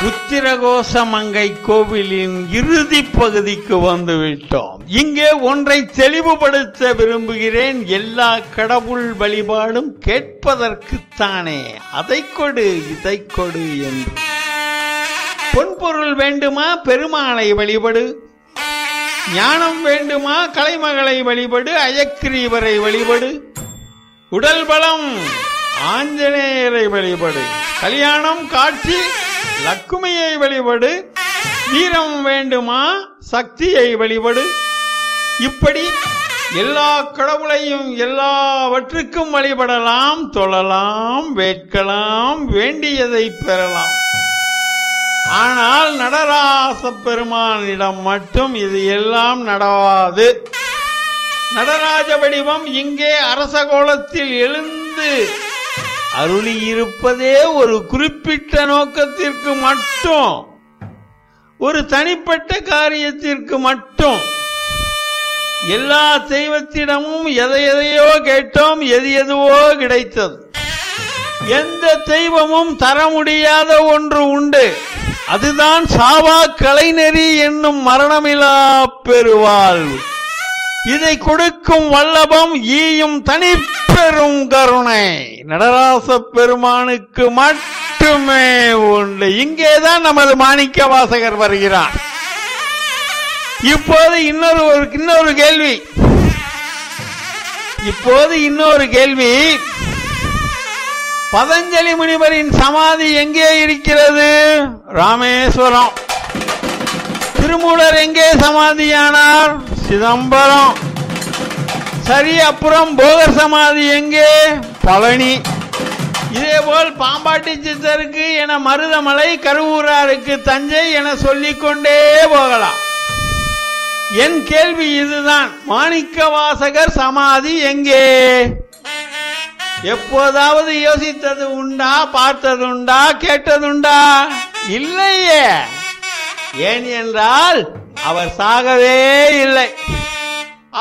உத்திரகோசமங்கை கோவிலின் இறுதி பகுதிக்கு வந்துவிட்டோம். இங்கே ஒன்றை தெளிவுபடுத்த விரும்புகிறேன். எல்லா கடவுள் வழிபாடும் கேட்பதற்குத்தானே. அதை கொடு இதை கொடு என்று. பொன்பொருள் வேண்டுமா, பெருமாளை வழிபடு. ஞானம் வேண்டுமா, கலைமகளை வழிபடு, அயக்கிரீவரை வழிபடு. உடல் பலம், ஆஞ்சநேயரை வழிபடு. கல்யாணம் காட்சி, லக்குமியை வழிபடு. வீரம் வேண்டுமா, சக்தியை வழிபடு. இப்படி எல்லா கடவுளையும் எல்லாவற்றுக்கும் வழிபடலாம், தொழலாம், வேட்கலாம், வேண்டியதை பெறலாம். ஆனால் நடராச பெருமானிடம் மட்டும் இது எல்லாம் நடவாது. நடராஜ வடிவம் இங்கே அரச கோலத்தில் எழுந்து அருளி இருப்பதே ஒரு குறிப்பிட்ட நோக்கத்திற்கு மட்டும், ஒரு தனிப்பட்ட காரியத்திற்கு மட்டும். எல்லா தெய்வத்திடமும் எதையோ கேட்டோம், எதுவோ கிடைத்தது. எந்த தெய்வமும் தர முடியாத ஒன்று உண்டு. அதுதான் சாவா கலைநெறி என்னும் மரணமிலா பெருவாழ்வு. இதை கொடுக்கும் வல்லபம் ஈயும் தனிப்பெரும் கருணை நடராச பெருமானுக்கு மட்டுமே உண்டு. இங்கேதான் நமது மாணிக்க வாசகர் வருகிறார். இப்போது இன்னொரு கேள்வி. பதஞ்சலி முனிவரின் சமாதி எங்கே இருக்கிறது? ராமேஸ்வரம். திருமூலர் எங்கே சமாதியானார்? சிதம்பரம். சரி, அப்புறம் போகர் சமாதி எங்கே? பழனி. இதேபோல் பாம்பாட்டி சித்தருக்கு என மருதமலை, கருவூராருக்கு தஞ்சை என சொல்லிக் கொண்டே போகலாம். என் கேள்வி இதுதான், மாணிக்க வாசகர் சமாதி எங்கே? எப்போதாவது யோசித்தது உண்டா? பார்த்ததுண்டா? கேட்டதுண்டா? இல்லையே. ஏன் என்றால் அவர் சாகவே இல்லை.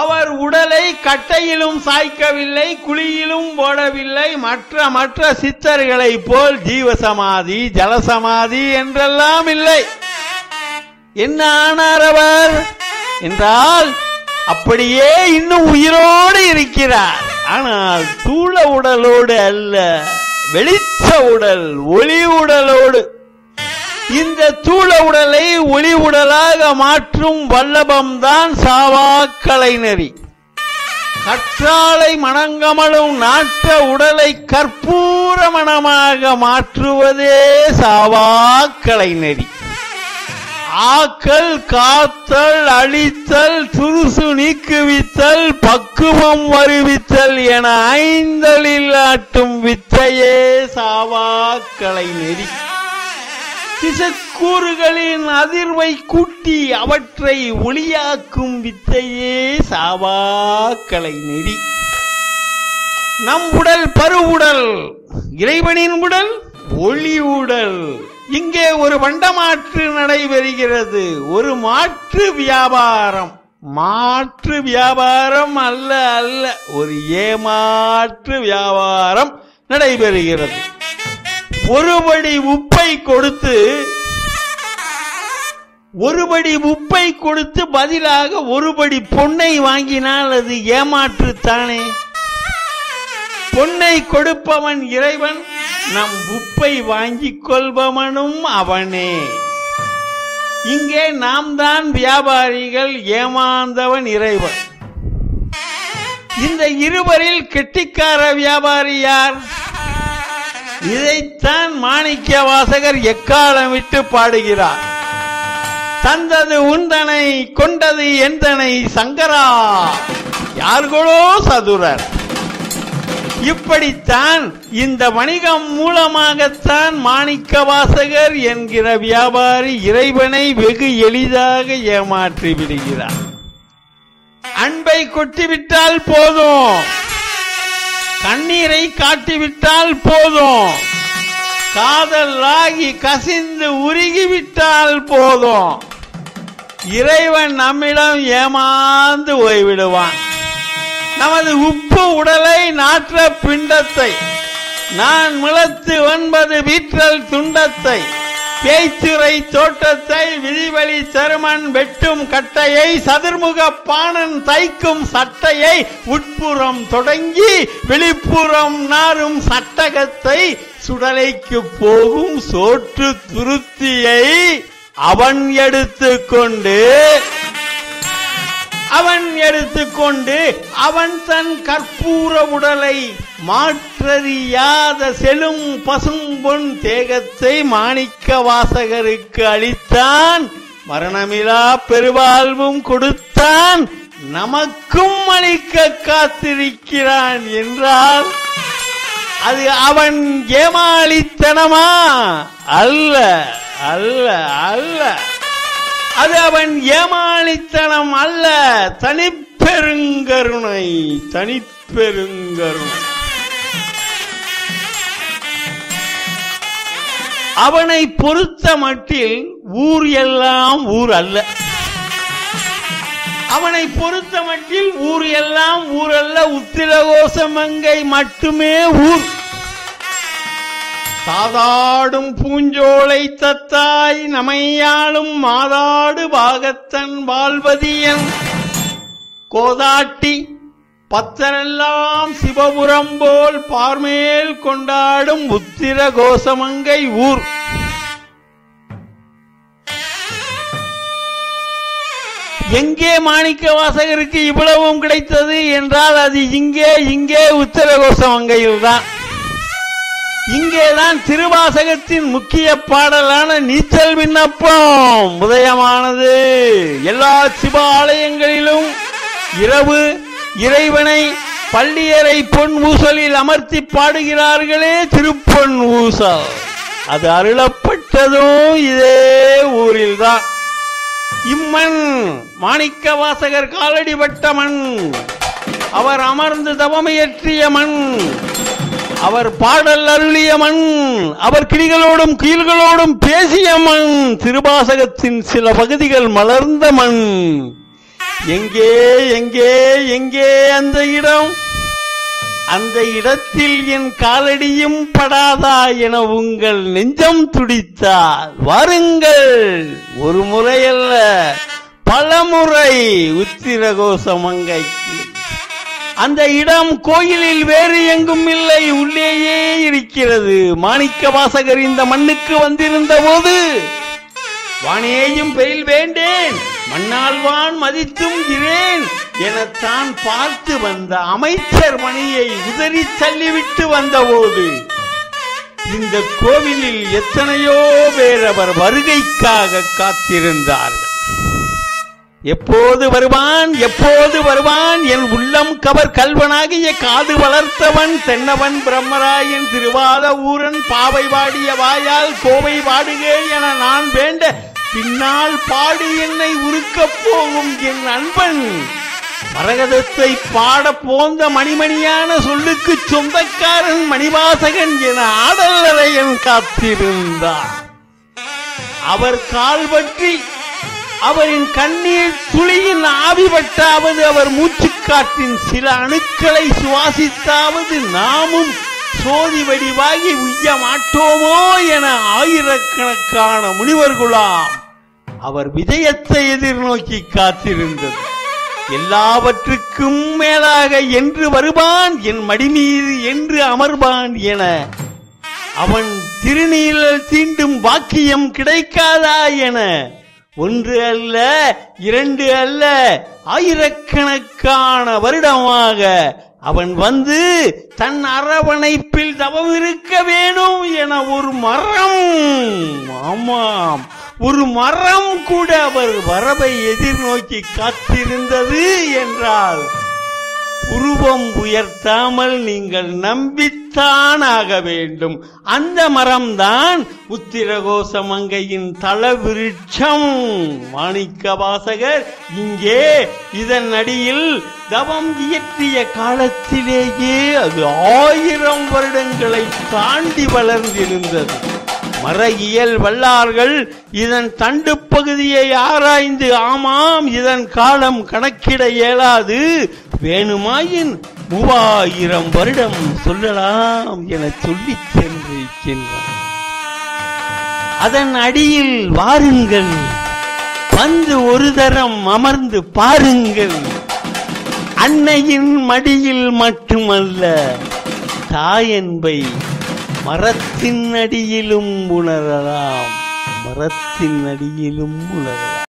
அவர் உடலை கட்டையிலும் சாய்க்கவில்லை, குழியிலும் போடவில்லை. மற்ற சித்தர்களை போல் ஜீவசமாதி, ஜலசமாதி என்றெல்லாம் இல்லை. என்ன ஆனார் அவர் என்றால், அப்படியே இன்னும் உயிரோடு இருக்கிறார். ஆனால் தூள உடலோடு அல்ல, வெளிச்ச உடல், ஒளி உடலோடு. இந்த தூள உடலை ஒளி உடலாக மாற்றும் வல்லபம்தான் சாவா கலைநெறி. கற்றாழை மணங்கமழும் நாட்ட உடலை கற்பூர மணமாக மாற்றுவதே சாவா கலைநெறி. ஆக்கல், காத்தல், அழித்தல், துருசு நீக்குவித்தல், பக்குவம் வருவித்தல் என ஐந்தலில் ஆட்டும் வித்தையே சாவா கலைநெறி. திசக்கூறுகளின் அதிர்வை கூட்டி அவற்றை ஒளியாக்கும் வித்தையே சாவா கலைநெறி. நம் உடல் பருவுடல், இறைவனின் உடல் ஒளி உடல். இங்கே ஒரு வண்டமாற்று நடைபெறுகிறது. ஒரு மாற்று வியாபாரம். மாற்று வியாபாரம் அல்ல, ஒரு ஏமாற்று வியாபாரம் நடைபெறுகிறது. ஒருபடி உப்பை கொடுத்து பதிலாக ஒருபடி பொன்னை வாங்கினால் அது ஏமாற்று தானே. பொன்னை கொடுப்பவன் இறைவன், நம் உப்பை வாங்கிக் கொள்பவனும் அவனே. இங்கே நாம் தான் வியாபாரிகள், ஏமாந்தவன் இறைவன். இந்த இருவரில் கெட்டிக்கார வியாபாரி யார்? இதைத்தான் மாணிக்க வாசகர் எக்காலம் விட்டு பாடுகிறார். தந்தது உந்தனை, கொண்டது எந்தனை சங்கரா, யார்களோ சதுரர். இப்படித்தான் இந்த வணிகம் மூலமாகத்தான் மாணிக்க வாசகர் என்கிற வியாபாரி இறைவனை வெகு எளிதாக ஏமாற்றி விடுகிறார். அன்பை கொட்டிவிட்டால் போதும், கண்ணீரை காட்டிவிட்டால் போதும், காதலாகி கசிந்து உருகிவிட்டால் போதும், இறைவன் நம்மிடம் ஏமாந்து போய்விடுவான். நமது உப்பு உடலை நாற்ற பிண்டத்தை, நான் முளத்து 9 வீற்றல் துண்டத்தை, பேய்த்துறை தோட்டத்தை விதிவழி சருமன் வெட்டும் கட்டையை சதுர்முக பாணன் தைக்கும் சட்டையை உட்புறம் தொடங்கி வெளிப்புறம் நாரும் சட்டகத்தை சுடலைக்கு போகும் சோற்று துருத்தியை அவன் எடுத்துக்கொண்டு அவன் தன் கற்பூர உடலை மாற்றறியாத செலும் பசும்பொன் தேகத்தை மாணிக்க வாசகருக்கு அளித்தான். மரணமிலா பெருவாழ்வும் கொடுத்தான். நமக்கும் அளிக்க காத்திருக்கிறான் என்றால் அது அவன் ஏமாளித்தனமா? அல்ல அல்ல அல்ல, அது அவன் ஏமாளித்தனம் அல்ல, தனிப்பெருங்கருணை. அவனை பொறுத்த மட்டில் ஊர் எல்லாம் ஊர் அல்ல. அவனை பொறுத்த மட்டில் ஊர் எல்லாம் ஊர் அல்ல, உத்திரகோசமங்கை மட்டுமே ஊர். சாதாடும் பூஞ்சோலை தத்தாய் நமையாளும் மாதாடு பாகத்தன் வாழ்வதியன் கோதாட்டி பத்தரெல்லாம் சிவபுரம் போல் பார்மேல் கொண்டாடும் உத்திரகோசமங்கை ஊர். எங்கே மாணிக்க வாசகருக்கு இவ்வளவும் கிடைத்தது என்றால் அது இங்கே உத்திரகோசமங்கையில்தான். இங்கேதான் திருவாசகத்தின் முக்கிய பாடலான நீச்சல் விண்ணப்பம் உதயமானது. எல்லா சிவாலயங்களிலும் இரவு இறைவனை பள்ளியறை பொன் ஊசலில் அமர்த்தி பாடுகிறார்களே திருப்பொன் ஊசல். அது அருளப்பட்டதும் இதே ஊரில்தான். இம்மண் மாணிக்க வாசகர் காலடிபட்ட மண், அவர் அமர்ந்து தவமையற்றிய மண், அவர் பாடல் அருளிய மண், அவர் கிளிகளோடும் கீழ்களோடும் பேசிய மண், திருவாசகத்தின் சில பகுதிகள் மலர்ந்த மண். எங்கே எங்கே எங்கே அந்த இடம்? அந்த இடத்தில் என் காலடியும் படாதா என உங்கள் நெஞ்சம் துடித்தால் வாருங்கள். ஒரு முறையல்ல, பல முறை உத்திரகோசமங்கைக்கு. அந்த இடம் கோயிலில் வேறு எங்கும் இல்லை, உள்ளேயே இருக்கிறது. மாணிக்க வாசகர் இந்த மண்ணுக்கு வந்திருந்த போது வானேயும் பெயில் வேண்டேன், மண்ணால் வான் மதித்தும் இரேன் எனத்தான் பார்த்து வந்த அமைச்சர் மணியை உதறி தள்ளிவிட்டு வந்தபோது இந்த கோவிலில் எத்தனையோ பேர் அவர் வருகைக்காக காத்திருந்தார்கள். எப்போது வருவான் எப்போது வருவான் என் உள்ளம் கவர் கல்வனாகிய காது வளர்த்தவன் தென்னவன் பிரம்மராயன் திருவாத ஊரன் பாவை வாடிய வாயால் கோவை வாடுகே என நான் வேண்ட பின்னால் பாடி என்னை உருக்கப் போகும் என் அன்பன் மரகதத்தை பாட போந்த மணிமணியான சொல்லுக்கு சொந்தக்காரன் மணிவாசகன் என ஆடலறையன் காத்திருந்தார். அவர் கால் பற்றி அவரின் கண்ணீர் துளியின் ஆவிப்பட்டாவது அவர் மூச்சுக்காற்றின் சில அணுக்களை சுவாசித்தாவது நாமும் சோதி வடிவாகி உய்ய மாட்டோமோ என ஆயிரக்கணக்கான முனிவர்களாம் அவர் விஜயத்தை எதிர்நோக்கி காத்திருந்தது. எல்லாவற்றுக்கும் மேலாக என்று வருவான் என் மடிமீது என்று அமர்வான் என அவன் திருநீழல் தீண்டும் வாக்கியம் கிடைக்காதா என ஒன்று அல்ல இரண்டு அல்ல ஆயிரக்கணக்கான வருடமாக அவன் வந்து தன் அரவணைப்பில் தவமிருக்க வேணும் என ஒரு மரம், ஆமாம் ஒரு மரம் கூட அவர் வரவை எதிர்நோக்கி காத்திருந்தது என்றால் உருவம் உயர்த்தாமல் நீங்கள் நம்பித்தான் ஆக வேண்டும். அந்த மரம்தான் உத்திரகோசமங்கையின் தலவிருட்சம். மாணிக்க வாசகர் இங்கே இதன் அடியில் தவம் இயற்றிய காலத்திலேயே அது 1000 வருடங்களை தாண்டி வளர்ந்திருந்தது. மறையியல் வல்லார்கள் இதன் தண்டு பகுதியை ஆராய்ந்து ஆமாம் இதன் காலம் கணக்கிட இயலாது, வேணுமாயின் 3000 வருடம் சொல்லலாம் என சொல்லிச் சென்றிருக்கின்றனர். அதன் அடியில் வாருங்கள், வந்து ஒரு தரம் அமர்ந்து பாருங்கள். அன்னையின் மடியில் மட்டுமல்ல, தாயன்பை மரத்தின் அடியிலும் உணரலாம், மரத்தின் அடியிலும் உணரலாம்.